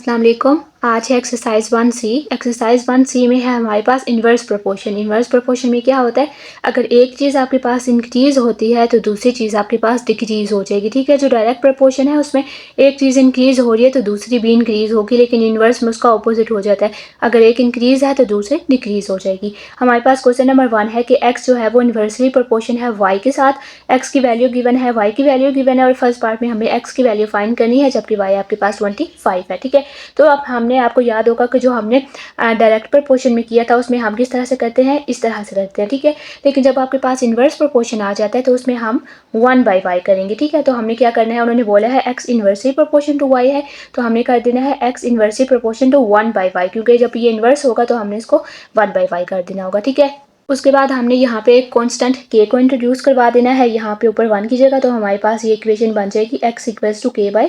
अस्सलाम वालेकुम। आज है एक्सरसाइज 1C। एक्सरसाइज 1C में है हमारे पास इन्वर्स प्रोपोर्शन। इन्वर्स प्रोपोर्शन में क्या होता है, अगर एक चीज़ आपके पास इंक्रीज़ होती है तो दूसरी चीज़ आपके पास डिक्रीज़ हो जाएगी। ठीक है, जो डायरेक्ट प्रोपोर्शन है उसमें एक चीज़ इंक्रीज़ हो रही है तो दूसरी भी इंक्रीज़ होगी, लेकिन इन्वर्स में उसका अपोजिट हो जाता है। अगर एक इंक्रीज़ है तो दूसरी डिक्रीज़ हो जाएगी। हमारे पास क्वेश्चन नंबर 1 है कि एक्स जो है वो इन्वर्सली प्रोपोर्शन है वाई के साथ। एक्स की वैल्यू गिवन है, वाई की वैल्यू गिवन है और फर्स्ट पार्ट में हमें एक्स की वैल्यू फाइंड करनी है, जबकि वाई आपके पास 25 है। ठीक है, तो अब हमने आपको याद होगा कि जो हमने डायरेक्ट प्रोपोर्शन में किया था उसमें हम किस तरह से करते हैं, इस तरह से करते हैं। ठीक है, लेकिन जब आपके पास इन्वर्स प्रोपोर्शन आ जाता है तो उसमें हम 1/y करेंगे। ठीक है, तो हमने क्या करना है, उन्होंने बोला है x inversely proportion to y है, तो हमने कर देना है x inversely proportion to 1/y, क्योंकि जब ये इन्वर्स होगा तो हमने इसको 1/y कर देना होगा। ठीक है, उसके बाद हमने यहाँ पे एक कांस्टेंट k को इंट्रोड्यूस करवा देना है यहाँ पे ऊपर 1 की जगह, तो हमारे पास ये इक्वेशन बन जाएगी x इक्वल्स टू k/y।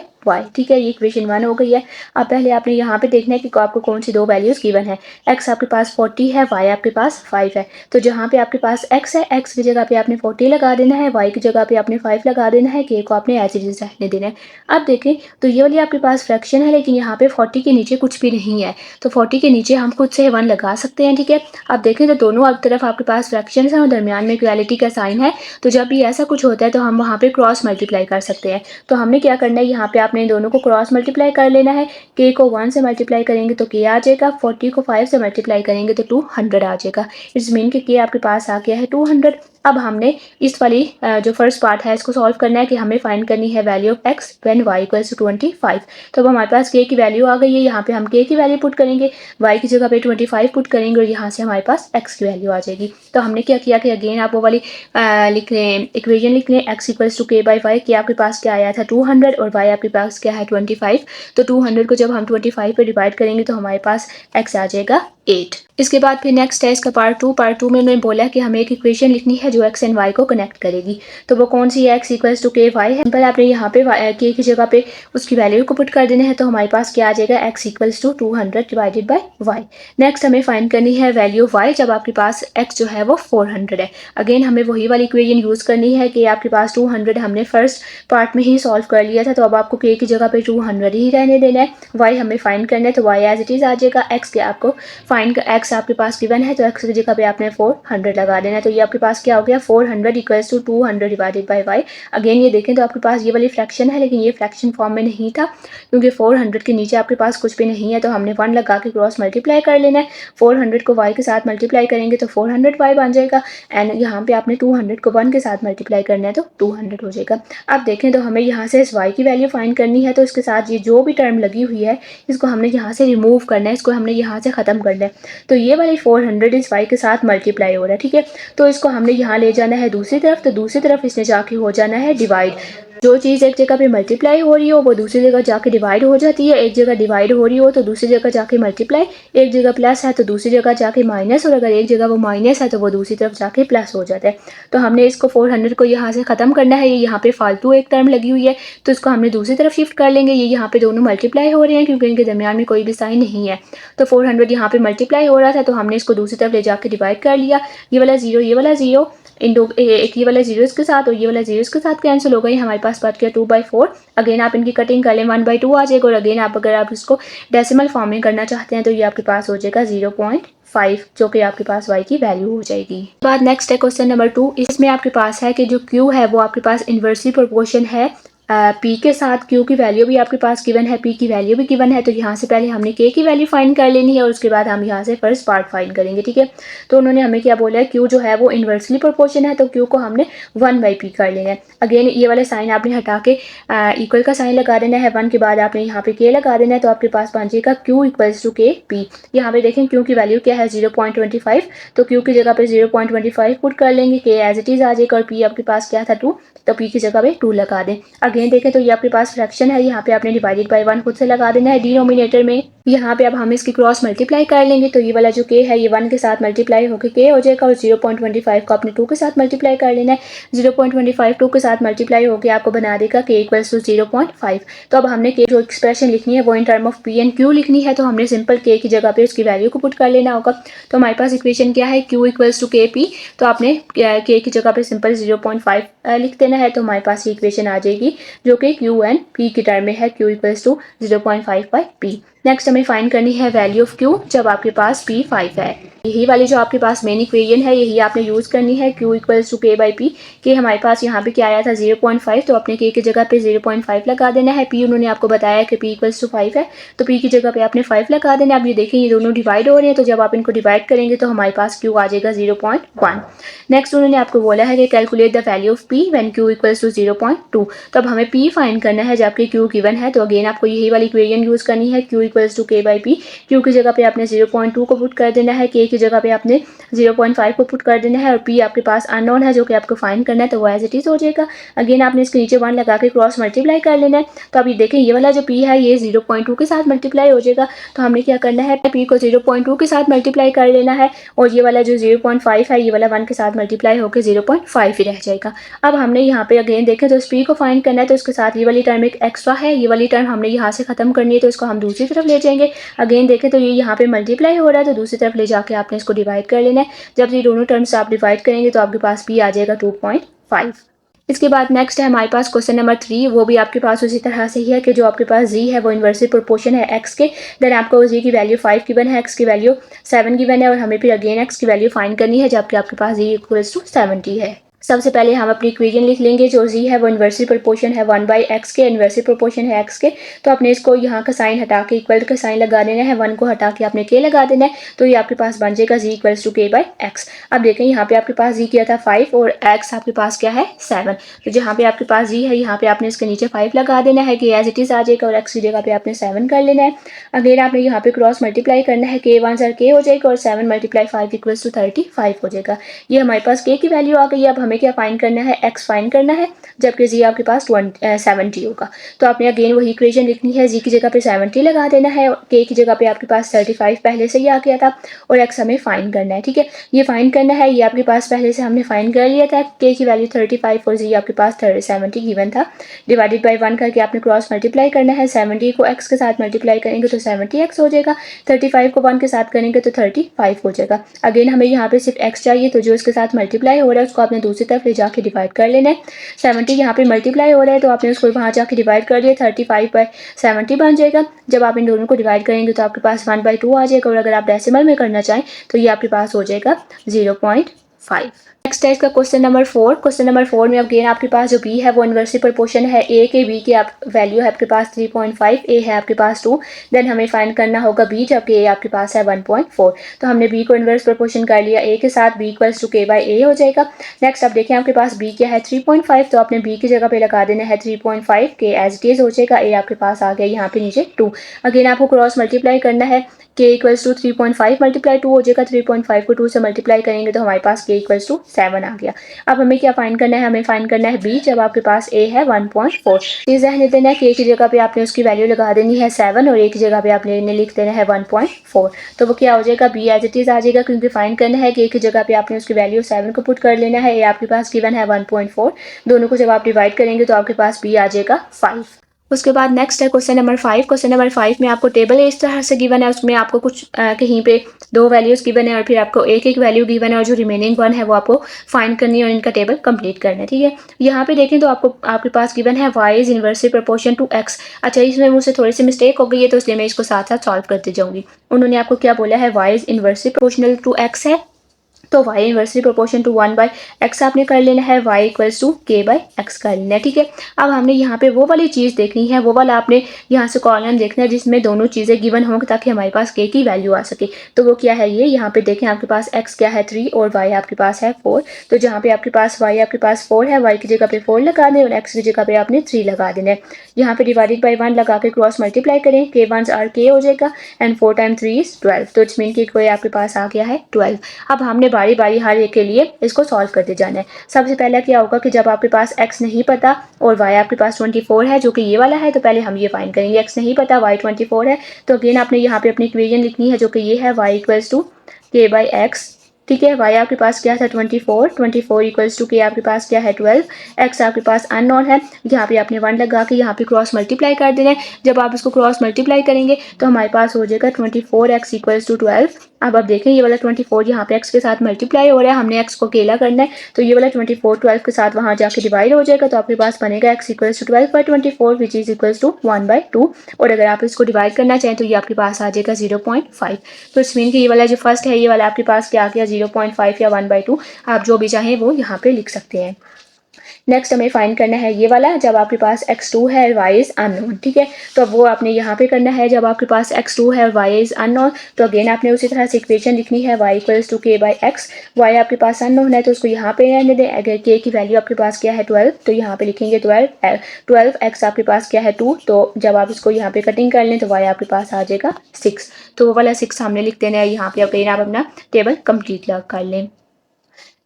ठीक है, ये इक्वेशन 1 हो गई है। अब पहले आपने यहाँ पे देखना है कि आपको कौन सी दो वैल्यूज़ गिवन है। x आपके पास 40 है, y आपके पास 5 है। तो जहाँ पे आपके पास x है, x की जगह पे आपने 40 लगा देना है, y की जगह पे आपने 5 लगा देना है, k को आपने एज इट इज रहने देना है। अब देखें तो ये वाली आपके पास फ्रैक्शन है, लेकिन यहाँ पे 40 के नीचे कुछ भी नहीं है, तो 40 के नीचे हम खुद से 1 लगा सकते हैं। ठीक है, अब देखें तो दोनों तरफ आपके पास फ्रैक्शंस हैं और दरमियान में इक्वालिटी का साइन है, तो जब भी ऐसा कुछ होता है तो हम वहाँ पे क्रॉस मल्टीप्लाई कर सकते हैं। तो हमने क्या करना है, यहाँ पे आपने दोनों को क्रॉस मल्टीप्लाई कर लेना है। k को 1 से मल्टीप्लाई करेंगे तो k आ जाएगा, 40 को 5 से मल्टीप्लाई करेंगे तो 200 आ जाएगा। इट्स मीन कि k आपके पास आ गया है 200। अब हमने इस वाली जो फर्स्ट पार्ट है इसको सॉल्व करना है कि हमें फाइंड करनी है value of x when y equals to 25। तो अब हमारे पास k की वैल्यू आ गई है, यहाँ पे हम k की वैल्यू पुट करेंगे, y की जगह पे 25 पुट करेंगे और यहाँ से हमारे पास x की वैल्यू आ जाएगी। तो हमने क्या किया कि अगेन आप वो वाली लिख लें, इक्वेशन लिख लें, x equals to k/y। k आपके पास क्या आया था 200 और y आपके पास क्या है 25। तो 200 को जब हम 25 पे डिवाइड करेंगे तो हमारे पास x आ जाएगा 8। इसके बाद फिर नेक्स्ट है इसका पार्ट 2। पार्ट 2 में उन्होंने बोला कि हमें एक इक्वेशन लिखनी है जो x एंड y को कनेक्ट करेगी। तो वो कौन सी है, x इक्वल्स टू k/y है। सिंपल आपने यहाँ पे k की जगह पे उसकी वैल्यू को पुट कर देना है, तो हमारे पास क्या आ जाएगा, x equals to 200 divided by y। Next हमें फाइंड करनी है वैल्यू ऑफ y जब आपके पास x जो है वो 400 है। अगेन हमें वही वाली इक्वेशन यूज़ करनी है कि आपके पास 200 हमने फर्स्ट पार्ट में ही सॉल्व कर लिया था, तो अब आपको k की जगह पे 200 ही रहने देना है। y हमें फाइंड करना है, तो y एज इट इज़ आ जाएगा। x के आपको फाइंड x आपके पास गिवन है, तो x की जगह पे आपने 400 लगा देना है। तो ये आपके पास क्या हो गया, 400 equals to 200 divided by y। Again ये देखें तो आपके पास ये वाली फ्रैक्शन है, लेकिन ये फ्रैक्शन फॉर्म में नहीं था क्योंकि 400 के नीचे आपके पास कुछ भी नहीं है, तो हमने 1 लगा के क्रॉस मल्टीप्लाई कर लेना है। 400 को y के साथ मल्टीप्लाई करेंगे तो 400y बन जाएगा, एंड यहाँ पे आपने 200 को 1 के साथ मल्टीप्लाई करना है तो 200 हो जाएगा। अब देखें तो हमें यहाँ से इस y की वैल्यू फाइंड करनी है, तो इसके साथ ये जो भी टर्म लगी हुई है इसको हमने यहाँ से रिमूव करना है, इसको हमने यहाँ से ख़त्म करना है। तो ये वाली 400 इस y के साथ मल्टीप्लाई हो रहा है। ठीक है, तो इसको हमने यहाँ ले जाना है दूसरी तरफ, तो दूसरी तरफ इसने जाके हो जाना है डिवाइड। जो चीज़ एक जगह पे मल्टीप्लाई हो रही हो वो दूसरी जगह जाके डिवाइड हो जाती है, एक जगह डिवाइड हो रही हो तो दूसरी जगह जाके मल्टीप्लाई, एक जगह प्लस है तो दूसरी जगह जाके माइनस, और अगर एक जगह वो माइनस है तो वो दूसरी तरफ जाके प्लस हो जाता है। तो हमने इसको 400 को यहाँ से ख़त्म करना है। ये यहाँ पे फालतू एक टर्म लगी हुई है, तो इसको हमने दूसरी तरफ शिफ्ट कर लेंगे। ये यहाँ पे दोनों मल्टीप्लाई हो रहे हैं क्योंकि इनके दरमियान में कोई भी साइन नहीं है, तो 400 यहाँ पे मल्टीप्लाई हो रहा था तो हमने इसको दूसरी तरफ ले जाके डिवाइड कर लिया। ये वाला 0 ये वाला 0 इन दो एक ये वाला 0 इसके साथ और ये वाला 0 इसके साथ कैंसिल हो गई, हमारे पास बच गया 2/4। अगेन आप इनकी कटिंग कर लें, 1/2 आ जाएगा, और अगेन अगर आप इसको डेसिमल फॉर्म में करना चाहते हैं तो ये आपके पास हो जाएगा 0.5, जो कि आपके पास y की वैल्यू हो जाएगी। बाद नेक्स्ट है क्वेश्चन नंबर 2। इसमें आपके पास है कि जो q है वो आपके पास इन्वर्सली प्रोपोर्शन है p के साथ। q की वैल्यू भी आपके पास गिवन है, p की वैल्यू भी गिवन है, तो यहाँ से पहले हमने k की वैल्यू फाइंड कर लेनी है और उसके बाद हम यहाँ से फर्स्ट पार्ट फाइंड करेंगे। ठीक है, तो उन्होंने हमें क्या बोला है, q जो है वो इन्वर्सली प्रोपोर्शन है, तो q को हमने 1/p कर लेना है। अगेन ये वाले साइन आपने हटा के इक्वल का साइन लगा देना है, 1 के बाद आपने यहाँ पे k लगा देना है, तो आपके पास बन जाएगा q इक्वल्स टू kp। यहाँ पे देखें q की वैल्यू क्या है 0.25, तो q की जगह पे 0.25 पुट कर लेंगे, k एज इट इज़ आ जाएगा और p आपके पास क्या था 2, तो p की जगह पे 2 लगा दें। अगेन देखें तो ये आपके पास फ्रैक्शन है, यहाँ पे आपने डिवाइडेड बाय 1 खुद से लगा देना है डिनोमिनेटर में। यहाँ पे अब हम इसकी क्रॉस मल्टीप्लाई कर लेंगे, तो ये वाला जो k है ये 1 के साथ मल्टीप्लाई होकर k हो जाएगा और 0.25 को आपने 2 के साथ मल्टीप्लाई कर लेना है। 0.25 2 के साथ मल्टीप्लाई होकर आपको बना देगा k इक्वल्स टू 0.5। तो अब हमने k जो एक्सप्रेशन लिखनी है वो in term of p and q लिखनी है, तो हमने सिंपल k की जगह पे उसकी वैल्यू को पुट कर लेना होगा। तो हमारे पास इक्वेशन क्या है, q इक्वल्स टू kp, तो आपने k की जगह पे सिंपल 0.5 लिख देना है, तो हमारे पास ये इक्वेशन आ जाएगी जो कि q एंड p की टर्म में है, q equals to 0.5/p। Next हमें फाइंड करनी है वैल्यू ऑफ क्यू जब आपके पास पी 5 है। यही वाली जो आपके पास मेन इक्वेशन है यही आपने यूज़ करनी है, Q equals to k by P. के हमारे पास यहाँ पे क्या आया था 0.5, तो अपने के की जगह पे 0.5 लगा देना है। पी उन्होंने आपको बताया कि पी इक्वल्स टू 5 है, तो पी की जगह पे आपने 5 लगा देना है। अब ये देखें ये दोनों डिवाइड हो रहे हैं, तो जब आप इनको डिवाइड करेंगे तो हमारे पास क्यू आ जाएगा 0.1। नेक्स्ट उन्होंने आपको बोला है कि calculate the value of p when q equals to 0.2। तो अब हमें पी फाइंड करना है जबकि क्यू गिवन है, तो अगेन आपको यही वाली इक्वेशन यूज़ करनी है, Q equals to k by P. Q की जगह पे आपने 0.2 को पुट कर देना है, के की जगह पे आपने 0.5 को पुट कर देना है, और पी आपके पास अननोन है जो कि आपको फाइंड करना है, तो वो एज इट इज़ हो जाएगा। अगेन आपने इसके नीचे 1 लगा के क्रॉस मल्टीप्लाई कर लेना है। तो अब ये देखें ये वाला जो पी है ये 0.2 के साथ मल्टीप्लाई हो जाएगा, तो हमने क्या करना है पी को 0.2 के साथ मल्टीप्लाई कर लेना है, और ये वाला जो 0.5 है ये वाला 1 के साथ मल्टीप्लाई होकर 0.5 ही रह जाएगा। अब हमने यहाँ पे अगेन देखें तो इस पी को फाइंड करना है, तो इसके साथ ये वाली टर्म एक एक्स्ट्रा है, ये वाली टर्म हमने यहाँ से खत्म करनी है, तो इसको हम दूसरी तरफ ले जाएंगे। अगेन देखें तो ये यहाँ पे मल्टीप्लाई हो रहा है, तो दूसरी तरफ ले जाके आपने इसको डिवाइड कर लेना है। जब ये दोनों टर्म्स आप डिवाइड करेंगे तो आपके पास पी आ जाएगा 2.5। इसके बाद नेक्स्ट है हमारे पास क्वेश्चन नंबर 3, वो भी आपके पास उसी तरह से ही है कि जो आपके पास जी है वो इन्वर्सिव प्रोपोर्शन है एक्स के। देन आपको जी की वैल्यू 5 गिवन है, एक्स की वैल्यू 7 गिवन है, और हमें फिर अगेन एक्स की वैल्यू फाइंड करनी है जबकि आपके पास जी इक्वल्स टू 70 है। सबसे पहले हम अपनी इक्वेशन लिख लेंगे, जो जी है वो इन्वर्सिव प्रोपोर्शन है 1/x के, इन्वर्सिव प्रोपोर्शन है x के। तो आपने इसको यहाँ का साइन हटा के इक्वल का साइन लगा देना है, 1 को हटा के आपने k लगा देना है, तो ये आपके पास बन जाएगा G equals to k by x. अब देखें यहाँ पे आपके पास जी क्या था 5 और x आपके पास क्या है 7, तो जहाँ पे आपके पास जी है यहाँ पे आपने इसके नीचे 5 लगा देना है, कि एज इट इज़ आ जाएगा, और x की जगह पे आपने 7 कर लेना है। अगेन आपने यहाँ पे क्रॉस मल्टीप्लाई करना है, k 1 सर k हो जाएगा, और 7 मल्टीप्लाई 5 इक्वल्स टू 35 हो जाएगा। ये हमारे पास k की वैल्यू आ गई है। अब हमें क्या फाइंड करना है, x फाइंड करना है, जबकि जी आपके पास 70 होगा। तो आपने अगेन वही इक्वेशन लिखनी है, जी की जगह पे 70 लगा देना है, k की जगह पे आपके पास 35 पहले से ही आ गया था, और x हमें फाइंड करना है। ठीक है, ये फाइंड करना है, ये आपके पास पहले से हमने फाइंड कर लिया था, k की वैल्यू 35 और जी आपके पास 70 गिवन था। डिवाइडेड बाई 1 करके आपने क्रॉस मल्टीप्लाई करना है, 70 को x के साथ मल्टीप्लाई करेंगे तो 70x हो जाएगा, 35 को 1 के साथ करेंगे तो 35 हो जाएगा। अगेन हमें यहाँ पे सिर्फ x चाहिए, तो जो इसके साथ मल्टीप्लाई हो रहा है उसको आपने दूसरी तरफ ले जाके डिवाइड कर लेना है। 70 यहाँ पे मल्टीप्लाई हो रहा है, तो आपने उसको वहाँ जाके डिवाइड कर दिया, 35/70 बन जाएगा। जब आप इन दोनों को डिवाइड करेंगे तो आपके पास 1/2 आ जाएगा, और अगर आप डेसिमल में करना चाहें तो ये आपके पास हो जाएगा 0.5। नेक्स्ट है इसका क्वेश्चन नंबर 4। क्वेश्चन नंबर 4 में अगेन आपके पास जो b है वो इन्वर्सिव प्रोपोर्शन है a के, b की आप वैल्यू है आपके पास 3.5, a है आपके पास 2। देन हमें फाइंड करना होगा b, जबकि a आपके पास है 1.4। तो हमने b को इन्वर्स प्रोपोर्शन कर लिया a के साथ, b equals to k by a हो जाएगा। नेक्स्ट अब देखें आपके पास b क्या है 3.5, तो आपने b की जगह पे लगा देना है 3.5, k एज इट इज हो जाएगा, a आपके पास आ गया यहाँ पे नीचे 2। अगेन आपको क्रॉस मल्टीप्लाई करना है, k इक्वल्स टू 3.5 मल्टीप्लाई 2 हो जाएगा, 3.5 को 2 से मल्टीप्लाई करेंगे तो हमारे पास k इक्वल्स टू 7 आ गया। अब हमें क्या फाइंड करना है, हमें फाइंड करना है b, जब आपके पास a है 1.4। इस ध्यान देना है k की जगह पे आपने उसकी वैल्यू लगा देनी है 7, और a की जगह पे आपने लिख देना है 1.4। तो वो क्या हो जाएगा, b एज इट इज आ जाएगा, क्योंकि फाइंड करना है k की जगह पे आपने उसकी वैल्यू 7 को पुट कर लेना है, a आपके पास गिवन है 1.4। दोनों को जब आप डिवाइड करेंगे तो आपके पास b आ जाएगा 5। उसके बाद नेक्स्ट है क्वेश्चन नंबर 5। क्वेश्चन नंबर 5 में आपको टेबल इस तरह से गिवन है, उसमें आपको कुछ कहीं पे 2 वैल्यूज़ गिवन है, और फिर आपको एक वैल्यू गिवन है, और जो रिमेनिंग 1 है वो आपको फाइंड करनी है और इनका टेबल कंप्लीट करना है। ठीक है, यहाँ पे देखें तो आपके पास गिवन है y is inversive proportion to x। अच्छा, इसमें मुझसे थोड़ी सी मिस्टेक हो गई है, तो इसलिए मैं इसको साथ साथ सॉल्व करते जाऊँगी। उन्होंने आपको क्या बोला है, y is inversive proportional to x है, तो y inversely proportion to 1/x आपने कर लेना है, y equals to k by x कर लेना है। ठीक है, अब हमने यहाँ पे वो वाली चीज़ देखनी है, वो वाला आपने यहाँ से कॉलम देखना है जिसमें दोनों चीज़ें गिवन हों, ताकि हमारे पास k की वैल्यू आ सके। तो वो क्या है, ये यहाँ पे देखें आपके पास x क्या है 3 और y आपके पास है 4। तो जहाँ पे आपके पास y आपके पास 4 है, y की जगह पे 4 लगा दें, और x की जगह पे आपने 3 लगा देना है। यहाँ पे डिवाइडेड बाई 1 लगा के क्रॉस मल्टीप्लाई करें, k 1 आर k हो जाएगा, एंड 4 टाइम 3 इज 12, तो इट्स मीन की कोई आपके पास आ गया है 12। अब हमने बारी बारी हर एक के लिए इसको सॉल्व करते जाना है। सबसे पहले क्या होगा कि जब आपके पास x नहीं पता और y आपके पास 24 है, जो कि ये वाला है, तो पहले हम ये फाइंड करेंगे। x नहीं पता, y 24 है, तो अगेन आपने यहाँ पे अपनी इक्वेशन लिखनी है, जो कि ये है y equals to k by x ठीक है। y आपके पास क्या था 24 इक्वल्स टू k आपके पास क्या है 12, x आपके पास अननोन है, यहाँ पे आपने 1 लगा के यहाँ पे क्रॉस मल्टीप्लाई कर देना है। जब आप इसको क्रॉस मल्टीप्लाई करेंगे तो हमारे पास हो जाएगा 24x इक्वल्स टू 12। अब आप देखें ये वाला 24 यहाँ पे x के साथ मल्टीप्लाई हो रहा है, हमने x को अकेला करना है, तो ये वाला 24 12 के साथ वहाँ जाके डिवाइड हो जाएगा, तो आपके पास बनेगा x equals to 12/24 which is equals to 1/2। और अगर आप इसको डिवाइड करना चाहें तो ये आपके पास आ जाएगा 0.5। तो इट्स मीन कि ये वाला जो फर्स्ट है ये वाला आपके पास क्या आ गया 0.5 या 1/2, आप जो भी चाहें वो यहाँ पे लिख सकते हैं। नेक्स्ट हमें फाइंड करना है ये वाला, जब आपके पास x2 है y इज़ अननोन। ठीक है, तो वो आपने यहाँ पे करना है, जब आपके पास x2 है और y इज़ अननोन, तो अगेन आपने उसी तरह से इक्वेशन लिखनी है y equals to k/x। y आपके पास अननोन है तो उसको यहाँ पे रहने दें। अगर k की वैल्यू आपके पास क्या है 12, तो यहाँ पे लिखेंगे 12 x आपके पास क्या है 2, तो जब आप इसको यहाँ पे कटिंग कर लें तो y आपके पास आ जाएगा 6। तो वो वाला 6 हमने लिख देना है यहाँ पे। अगेन आप अपना टेबल कंप्लीट कर लें।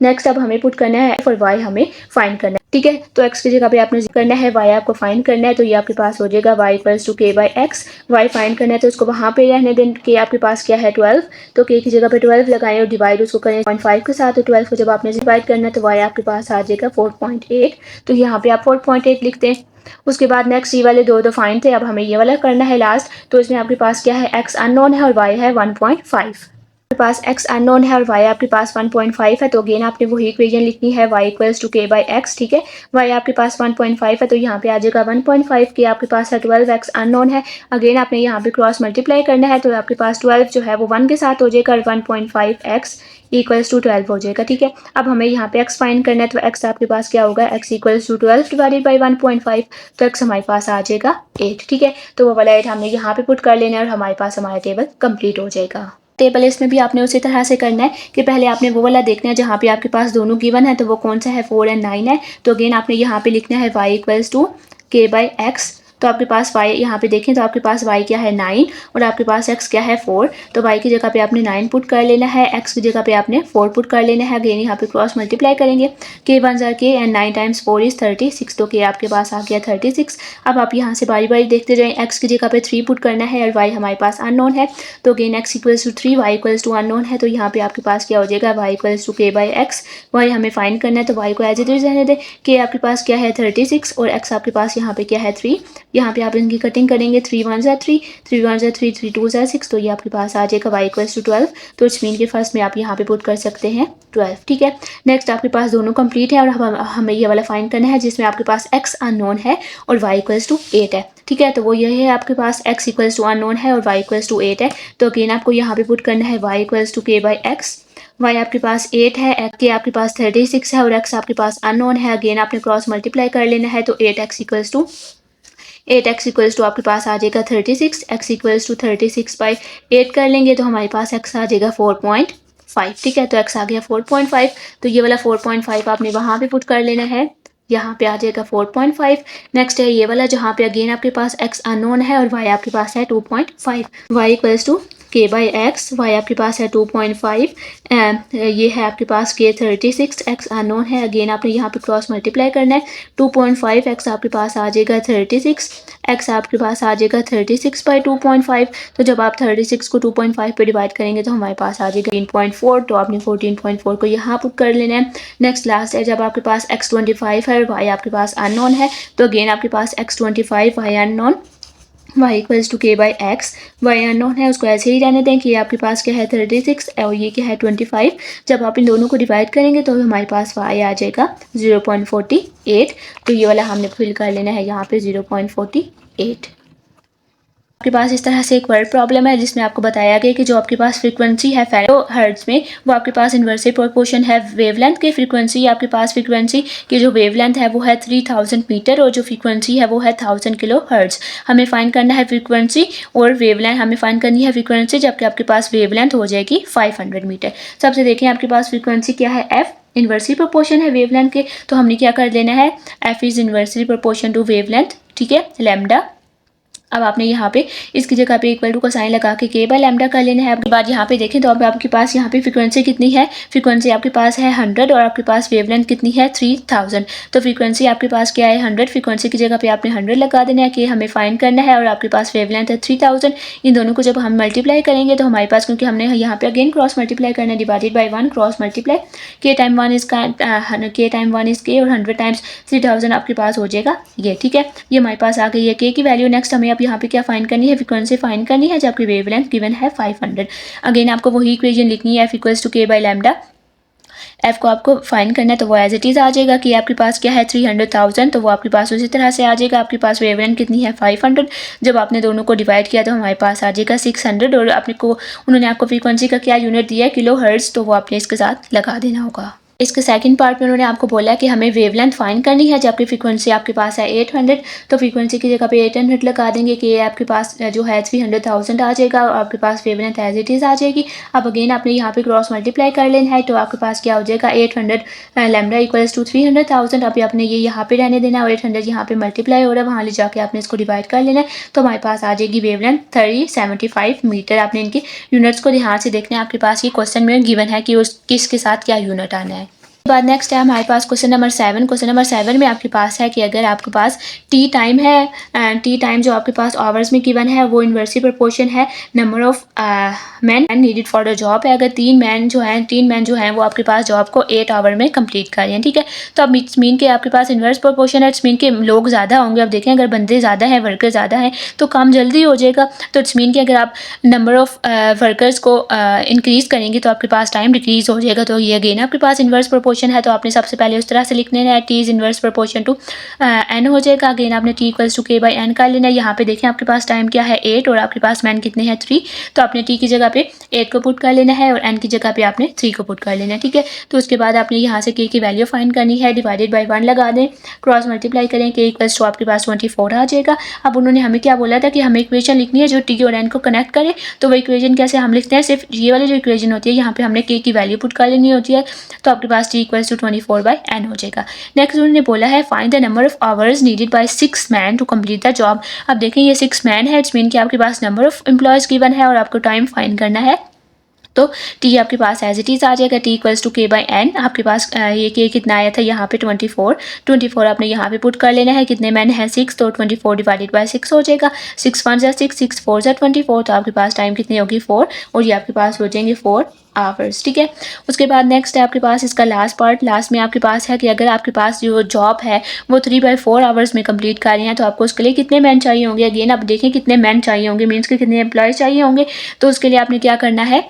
नेक्स्ट अब हमें पुट करना है और y हमें फाइंड करना है। ठीक है, तो x की जगह पे आपने करना है y आपको फाइंड करना है, तो ये आपके पास हो जाएगा y equals to k/x। y find करना है तो उसको वहाँ पे रहने दें। k आपके पास क्या है 12, तो k की जगह पे 12 लगाएं और डिवाइड उसको करें 0.5 के साथ। तो 12 को जब आपने डिवाइड करना है तो y आपके पास आ जाएगा 4.8, तो यहाँ पे आप 4.8 लिखते हैं। उसके बाद नेक्स्ट ये वाले दो फाइंड थे, अब हमें ये वाला करना है लास्ट। तो इसमें आपके पास क्या है x अननोन है और y है 1.5। आपके पास x अननोन है और y आपके पास 1.5 है, तो अगेन आपने वही इक्वेशन लिखनी है y इक्वल्स टू k/x। ठीक है, y आपके पास 1.5 है तो यहाँ पे आ जाएगा 1.5, k आपके पास है 12x अननोन है। अगेन आपने यहाँ पे क्रॉस मल्टीप्लाई करना है, तो आपके पास 12 जो है वो 1 के साथ हो जाएगा और 1.5x इक्वल्स टू 12 हो जाएगा। ठीक है, अब हमें यहाँ पे x फाइंड करना है, तो x आपके पास क्या होगा x equals to 12 divided by 1.5, तो x हमारे पास आ जाएगा 8। ठीक है, तो वो वाला 8 हमने यहाँ पे पुट कर लेना है और हमारे पास हमारा टेबल कंप्लीट हो जाएगा। टेबल इसमें भी आपने उसी तरह से करना है कि पहले आपने वो वाला देखना है जहाँ पे आपके पास दोनों गिवन है, तो वो कौन सा है 4 और 9 है। तो अगेन आपने यहाँ पे लिखना है y इक्वल्स टू k/x। तो आपके पास y यहाँ पे देखें तो आपके पास y क्या है 9 और आपके पास x क्या है 4, तो y की जगह पे आपने 9 पुट कर लेना है, x की जगह पे आपने 4 पुट कर लेना है। अगेन यहाँ पे क्रॉस मल्टीप्लाई करेंगे, k 1 ज़ा k एंड 9 टाइम्स 4 इज़ 36, तो k आपके पास आ गया 36। अब आप यहाँ से बारी बारी देखते जाएं, x की जगह पे 3 पुट करना है और y हमारे पास अननोन है, तो again x equals to 3, y equals to unknown है, तो यहाँ पे आपके पास क्या हो जाएगा y equals to k/x। y हमें फाइंड करना है, तो y को एज इट इज रहने दें। k आपके पास क्या है 36 और x आपके पास यहाँ पे क्या है 3, यहाँ पे आप इनकी कटिंग करेंगे 3 1 ज़ा 3, 3 1 ज़ा 3, 3 2 ज़ा 6, तो ये आपके पास आ जाएगा y इक्वल्स टू 12। तो इट्स मीन के फर्स्ट में आप यहाँ पे पुट कर सकते हैं 12। ठीक है, नेक्स्ट आपके पास दोनों कंप्लीट है और हमें ये वाला फाइंड करना है जिसमें आपके पास x अननोन है और y इक्वल्स टू 8 है। ठीक है, तो वो ये है आपके पास x इक्वल्स टू अननोन है और y इक्वल्स टू 8 है, तो अगेन आपको यहाँ पे पुट करना है y equals to k/x। y आपके पास 8 है, k आपके पास 36 है और x आपके पास अननोन है। अगेन आपने क्रॉस मल्टीप्लाई कर लेना है, तो 8x equals to 8x equals to आपके पास आ जाएगा 36, x इक्वल्स टू 36/8 कर लेंगे तो हमारे पास x आ जाएगा 4.5। ठीक है, तो x आ गया 4.5, तो ये वाला 4.5 आपने वहाँ पे पुट कर लेना है, यहाँ पे आ जाएगा 4.5। नेक्स्ट है ये वाला जहाँ पे अगेन आपके पास x अननोन है और y आपके पास है 2.5, y equals to k/x, y आपके पास है 2.5, ये है आपके पास k 36, x अननोन है। अगेन आपने यहाँ पे क्रॉस मल्टीप्लाई करना है, 2.5 x आपके पास आ जाएगा 36, x आपके पास आ जाएगा 36/2.5, तो जब आप 36 को 2.5 पे डिवाइड करेंगे तो हमारे पास आ जाएगा 14.4, तो आपने 14.4 को यहाँ पुट कर लेना है। नेक्स्ट लास्ट है जब आपके पास x 25 है और y आपके पास अननोन है, तो अगेन आपके पास x 25 y unknown, y equals to k/x। y unknown है उसको ऐसे ही रहने दें कि ये आपके पास क्या है 36 और ये क्या है 25। जब आप इन दोनों को डिवाइड करेंगे तो हमारे पास y आ जाएगा 0.48, तो ये वाला हमने फिल कर लेना है यहाँ पे 0.48। आपके पास इस तरह से एक वर्ड प्रॉब्लम है जिसमें आपको बताया गया कि जो आपके पास फ्रीक्वेंसी है फेरो हर्ट्ज में, वो आपके पास इन्वर्सली प्रोपोर्शन है वेवलेंथ के फ्रीक्वेंसी। आपके पास फ्रीक्वेंसी की जो वेवलेंथ है वो है 3000 मीटर और जो फ्रीक्वेंसी है वो है 1000 किलो हर्ट्ज। हमें फाइंड करना है फ्रीक्वेंसी और वेवलेंथ, हमें फाइंड करनी है फ्रीक्वेंसी जबकि आपके पास वेवलेंथ हो जाएगी 500 मीटर। सबसे देखें आपके पास फ्रीक्वेंसी क्या है f, इन्वर्सली प्रोपोर्शन है वेवलेंथ के, तो हमने क्या कर लेना है f is inversely proportion to wavelength. ठीक है, लैम्डा अब आपने यहाँ पे इसकी जगह पे इक्वल टू का साइन लगा के के बाय लैम्डा कर लेना है। आपके बाद यहाँ पे देखें तो अब आपके पास यहाँ पे फ्रीक्वेंसी कितनी है, फ्रीक्वेंसी आपके पास है 100 और आपके पास वेवलेंथ कितनी है 3000। तो फ्रीक्वेंसी आपके पास क्या है 100, फ्रीक्वेंसी की जगह पे आपने 100 लगा देना है कि हमें फाइंड करना है, और आपके पास वेवलेंथ है 3000। इन दोनों को जब हम मल्टीप्लाई करेंगे तो हमारे पास, क्योंकि हमने यहाँ पे अगेन क्रॉस मल्टीप्लाई करना है, डिवाइडेड बाई 1 क्रॉस मल्टीप्लाई, के टाइम 1 इज के और 100 टाइम्स 3000 आपके पास हो जाएगा ये, ठीक है। ये हमारे पास आ गई है के की वैल्यू। नेक्स्ट हमें अब यहाँ पे क्या फाइंड करनी है, फ्रीक्वेंसी फाइंड करनी है जबकि वेवलेंथ गिवन है 500। अगेन आपको वही इक्वेशन लिखनी है, एफ इक्वल्स टू के बाय लैम्डा। एफ को आपको फाइंड करना है तो वो एज इट इज़ आ जाएगा कि आपके पास क्या है 300,000, तो वो आपके पास उसी तरह से आ जाएगा। आपके पास वेवलेंथ कितनी है 500, जब आपने दोनों को डिवाइड किया तो हमारे पास आ जाएगा 600, और आपने को उन्होंने आपको फ्रीक्वेंसी का क्या यूनिट दिया है किलो हर्ट्ज, तो वो आपने इसके साथ लगा देना होगा। इसके सेकंड पार्ट में उन्होंने आपको बोला कि हमें वेवलेंथ फाइंड करनी है जबकि फ्रीक्वेंसी आपके पास है 800, तो फ्रीक्वेंसी की जगह पे 800 लगा देंगे कि आपके पास जो है 300,000 आ जाएगा और आपके पास वेवलेंथ एज इट इज़ आ जाएगी। अब अगेन आपने यहाँ पे क्रॉस मल्टीप्लाई कर लेना है, तो आपके पास क्या हो जाएगा 800 लैम्डा इक्वल्स टू 300,000। अभी आपने ये यहाँ पे रहने देना, और 800 यहाँ पे मल्टीप्लाई हो रहा है, वहाँ ले जाके आपने इसको डिवाइड कर लेना है, तो हमारे पास आ जाएगी वेवलेंथ 375 मीटर। आपने इनकी यूनिट्स को ध्यान से देखना है, आपके पास ये क्वेश्चन में गिवन है कि उस किसके साथ क्या यूनिट आना है। बाद नेक्स्ट है हमारे पास क्वेश्चन नंबर 7। क्वेश्चन नंबर 7 में आपके पास है कि अगर आपके पास टी टाइम है, टी टाइम जो आपके पास आवर्स में गिवन है वो इन्वर्सली प्रोपोर्शन है number of man needed for the job है। अगर तीन मैन जो हैं वो आपके पास जॉब को 8 आवर में कंप्लीट कर रहे हैं, ठीक है। तो अब इट्स मीन के आपके पास इन्वर्स प्रोपोर्शन है, इट्स मीन के लोग ज़्यादा होंगे। अब देखें अगर बंदे ज़्यादा हैं, वर्कर ज़्यादा हैं तो काम जल्दी हो जाएगा। तो इट्स मीन के अगर आप नंबर ऑफ वर्कर्स को इंक्रीज़ करेंगे तो आपके पास टाइम डिक्रीज़ हो जाएगा। तो ये अगेन आपके पास इन्वर्स प्रोपोर्शन है, तो आपने सबसे पहले उस तरह से लिखने है t is inverse proportion to n हो जाएगा। अगेन आपने t equals to k by n कर लेना है। यहाँ पे देखें आपके पास टाइम क्या है 8 और आपके पास मैन कितने हैं 3, तो आपने टी की जगह पे 8 को पुट कर लेना है और एन की जगह पे आपने 3 को पुट कर लेना है, ठीक है। तो उसके बाद आपने यहाँ से के की वैल्यू फाइंड करनी है, डिवाइडेड बाई 1 लगा दें, क्रॉस मल्टीप्लाई करें, के इक्वल्स टू आपके पास 24 आ जाएगा। अब उन्होंने हमें क्या बोला था कि हमें इक्वेशन लिखनी है जो टी और एन को कनेक्ट करे, तो वो इक्वेशन कैसे हम लिखते हैं, सिर्फ ये वाली जो इक्वेशन होती है यहाँ पे हमने के की वैल्यू पुट कर लेनी होती है, तो आपके पास T equals to 24 by N हो जाएगा। नेक्स्ट उन्होंने बोला है find the number of hours needed by 6 man to complete the job. अब देखें ये 6 मैन है, इट्स मीन कि आपके पास नंबर ऑफ एम्प्लॉयज़ गिवन है और आपको टाइम फाइंड करना है। तो टी आपके पास एज इट इज़ आ जाएगा, T equals to k by N. आपके पास ये के कितना आया था यहाँ पे 24 आपने यहाँ पे पुट कर लेना है। कितने मैन हैं 6, तो 24 डिवाइडेड बाई 6 हो जाएगा। 6 1 जा 6, 6 4 जा 24, तो आपके पास टाइम कितनी होगी 4, और ये आपके पास हो जाएंगे 4 आवर्स, ठीक है। उसके बाद नेक्स्ट है आपके पास इसका लास्ट पार्ट। लास्ट में आपके पास है कि अगर आपके पास जो जॉब है वो 3/4 आवर्स में कंप्लीट कर रहे हैं तो आपको उसके लिए कितने मैन चाहिए होंगे। अगेन आप देखें कितने मैन चाहिए होंगे, मीन्स के कितने एम्प्लॉय चाहिए होंगे। तो उसके लिए आपने क्या करना है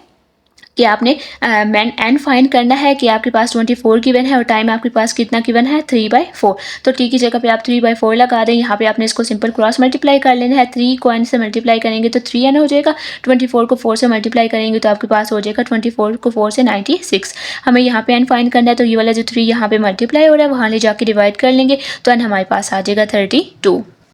कि आपने मैन एन फाइंड करना है कि आपके पास 24 गिवन है और टाइम आपके पास कितना गिवन है 3/4। तो टी की जगह पे आप 3/4 लगा दें। यहाँ पे आपने इसको सिंपल क्रॉस मल्टीप्लाई कर लेना है। 3 को एन से मल्टीप्लाई करेंगे तो 3n हो जाएगा। 24 को 4 से मल्टीप्लाई करेंगे तो आपके पास हो जाएगा 24 को 4 से 96। हमें यहाँ पे एन फाइंड करना है, तो ये वाला जो 3 यहाँ पे मल्टीप्लाई हो रहा है वहाँ ले जाके डिवाइड कर लेंगे तो एन हमारे पास आ जाएगा 32।